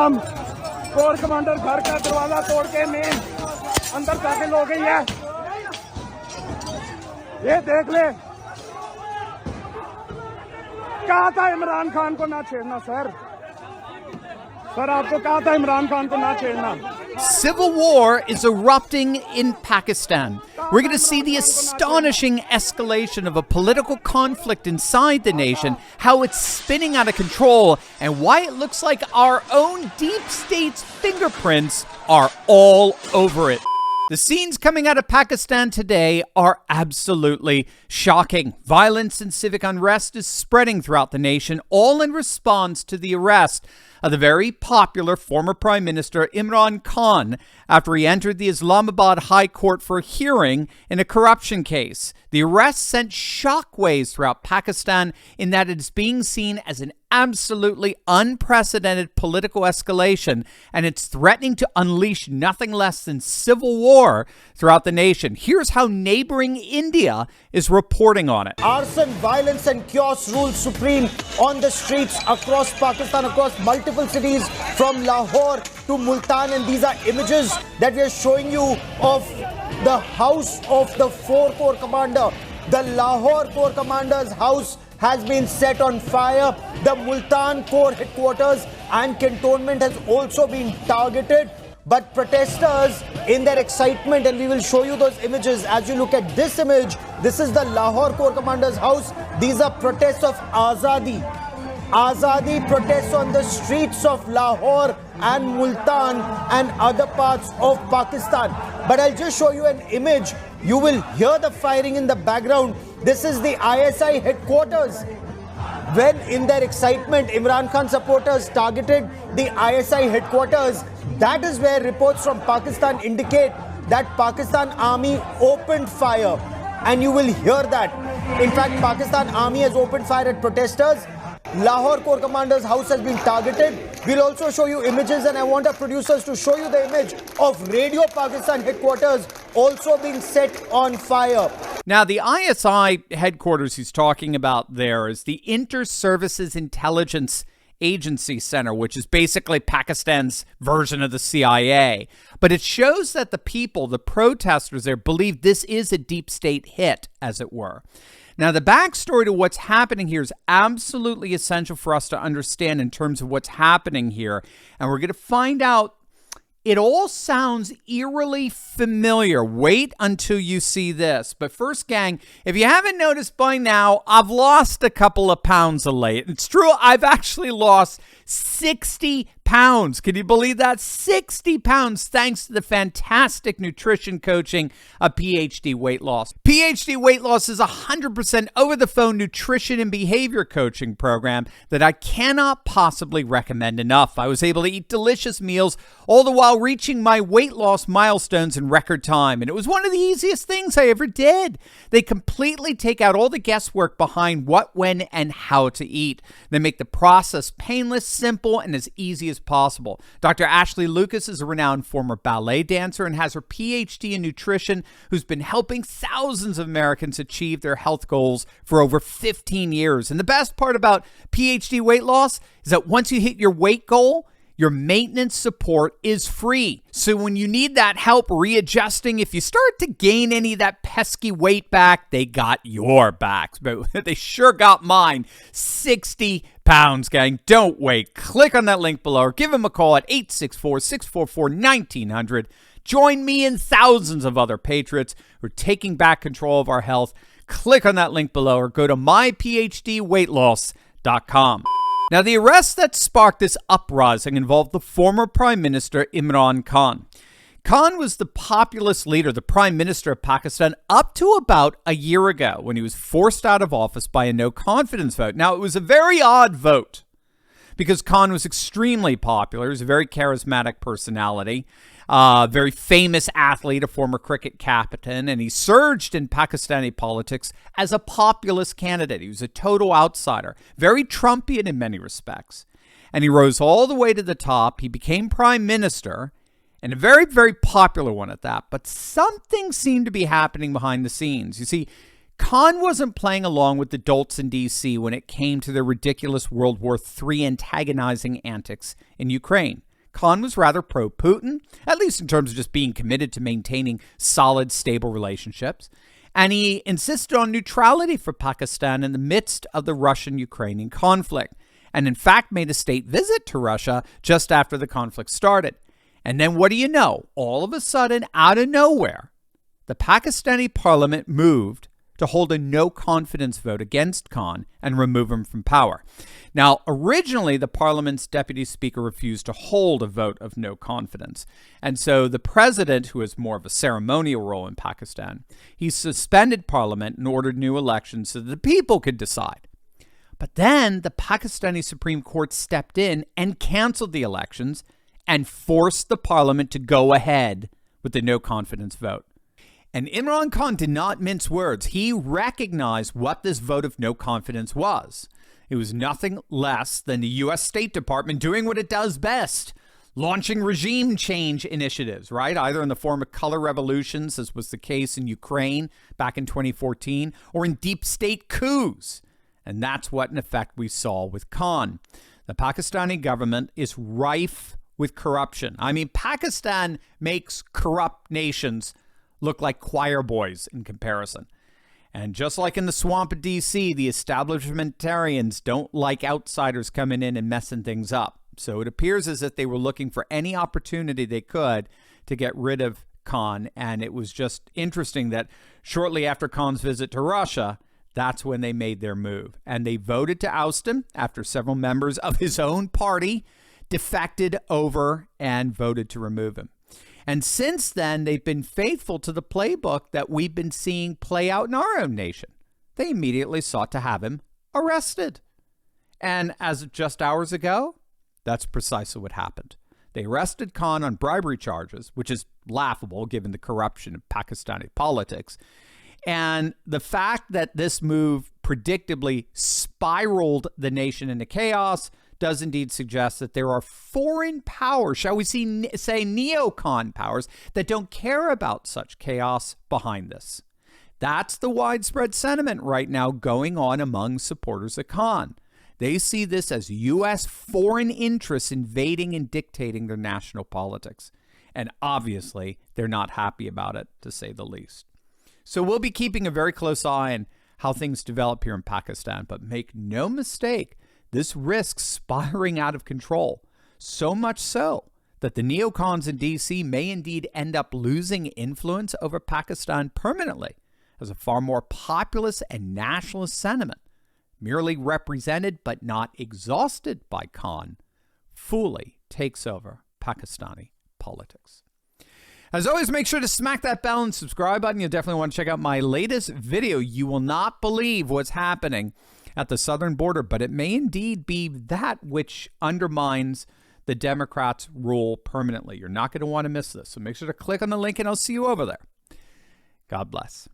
नाम core commander घर का दरवाजा तोड़ के मेन अंदर दाखिल हो गई है। ये देख ले, कहा था इमरान खान को ना छेड़ना सर। सर आपको कहा था इमरान खान को ना छेड़ना। Civil war is erupting in Pakistan. We're going to see the astonishing escalation of a political conflict inside the nation, how it's spinning out of control, and why it looks like our own deep state's fingerprints are all over it. The scenes coming out of Pakistan today are absolutely shocking. Violence and civic unrest is spreading throughout the nation, all in response to the arrest of the very popular former Prime Minister Imran Khan after he entered the Islamabad High Court for a hearing in a corruption case. The arrest sent shockwaves throughout Pakistan in that it is being seen as an absolutely unprecedented political escalation, and it's threatening to unleash nothing less than civil war throughout the nation. Here's how neighboring India is reporting on it. Arson, violence and chaos rule supreme on the streets across Pakistan, across multiple cities from Lahore to Multan, and these are images that we are showing you of the house of the 4 Corps commander. The Lahore Corps commander's house has been set on fire. The Multan Corps headquarters and cantonment has also been targeted. But protesters, in their excitement, and we will show you those images. As you look at this image, this is the Lahore Corps commander's house. These are protests of Azadi. Azadi protests on the streets of Lahore and Multan and other parts of Pakistan. But I'll just show you an image. You will hear the firing in the background. This is the ISI headquarters. When in their excitement, Imran Khan supporters targeted the ISI headquarters, that is where reports from Pakistan indicate that Pakistan Army opened fire. And you will hear that. In fact, Pakistan Army has opened fire at protesters. Lahore Corps commander's house has been targeted. We'll also show you images, and I want our producers to show you the image of Radio Pakistan headquarters also being set on fire. Now, the ISI headquarters he's talking about there is the Inter-Services Intelligence Agency Center, which is basically Pakistan's version of the CIA. But it shows that the people, the protesters there, believe this is a deep state hit, as it were. Now, the backstory to what's happening here is absolutely essential for us to understand in terms of what's happening here. And we're going to find out. It all sounds eerily familiar. Wait until you see this. But first, gang, if you haven't noticed by now, I've lost a couple of pounds of late. It's true, I've actually lost 60 pounds. Can you believe that? 60 pounds thanks to the fantastic nutrition coaching of PhD Weight Loss. PhD Weight Loss is a 100% over-the-phone nutrition and behavior coaching program that I cannot possibly recommend enough. I was able to eat delicious meals all the while reaching my weight loss milestones in record time, and it was one of the easiest things I ever did. They completely take out all the guesswork behind what, when, and how to eat. They make the process painless, simple, and as easy as possible. Dr. Ashley Lucas is a renowned former ballet dancer and has her PhD in nutrition, who's been helping thousands of Americans achieve their health goals for over 15 years. And the best part about PhD Weight Loss is that once you hit your weight goal, your maintenance support is free. So when you need that help readjusting, if you start to gain any of that pesky weight back, they got your backs. But they sure got mine. 60 pounds, gang. Don't wait. Click on that link below or give them a call at 864-644-1900. Join me and thousands of other patriots who are taking back control of our health. Click on that link below or go to myphdweightloss.com. Now, the arrest that sparked this uprising involved the former Prime Minister Imran Khan. Khan was the populist leader, the Prime Minister of Pakistan, up to about a year ago when he was forced out of office by a no-confidence vote. Now, it was a very odd vote because Khan was extremely popular. He was a very charismatic personality, very famous athlete, a former cricket captain, and he surged in Pakistani politics as a populist candidate. He was a total outsider, very Trumpian in many respects. And he rose all the way to the top. He became prime minister, and a very, very popular one at that. But something seemed to be happening behind the scenes. You see, Khan wasn't playing along with the dolts in D.C. when it came to their ridiculous World War III antagonizing antics in Ukraine. Khan was rather pro-Putin, at least in terms of just being committed to maintaining solid, stable relationships. And he insisted on neutrality for Pakistan in the midst of the Russian-Ukrainian conflict, and in fact made a state visit to Russia just after the conflict started. And then what do you know? All of a sudden, out of nowhere, the Pakistani parliament moved to hold a no-confidence vote against Khan and remove him from power. Now, originally, the parliament's deputy speaker refused to hold a vote of no confidence. And so the president, who has more of a ceremonial role in Pakistan, he suspended parliament and ordered new elections so that the people could decide. But then the Pakistani Supreme Court stepped in and canceled the elections and forced the parliament to go ahead with the no-confidence vote. And Imran Khan did not mince words. He recognized what this vote of no confidence was. It was nothing less than the U.S. State Department doing what it does best, launching regime change initiatives, right? Either in the form of color revolutions, as was the case in Ukraine back in 2014, or in deep state coups. And that's what, in effect, we saw with Khan. The Pakistani government is rife with corruption. I mean, Pakistan makes corrupt nations look like choir boys in comparison. And just like in the swamp of D.C., the establishmentarians don't like outsiders coming in and messing things up. So it appears as if they were looking for any opportunity they could to get rid of Khan. And it was just interesting that shortly after Khan's visit to Russia, that's when they made their move. And they voted to oust him after several members of his own party defected over and voted to remove him. And since then, they've been faithful to the playbook that we've been seeing play out in our own nation. They immediately sought to have him arrested. And as of just hours ago, that's precisely what happened. They arrested Khan on bribery charges, which is laughable given the corruption of Pakistani politics. And the fact that this move predictably spiraled the nation into chaos does indeed suggest that there are foreign powers, shall we say neocon powers, that don't care about such chaos behind this. That's the widespread sentiment right now going on among supporters of Khan. They see this as U.S. foreign interests invading and dictating their national politics. And obviously, they're not happy about it, to say the least. So we'll be keeping a very close eye on how things develop here in Pakistan. But make no mistake, this risks spiraling out of control, so much so that the neocons in D.C. may indeed end up losing influence over Pakistan permanently, as a far more populist and nationalist sentiment, merely represented but not exhausted by Khan, fully takes over Pakistani politics. As always, make sure to smack that bell and subscribe button. You'll definitely want to check out my latest video. You will not believe what's happening at the southern border, but it may indeed be that which undermines the Democrats' rule permanently. You're not going to want to miss this. So make sure to click on the link and I'll see you over there. God bless.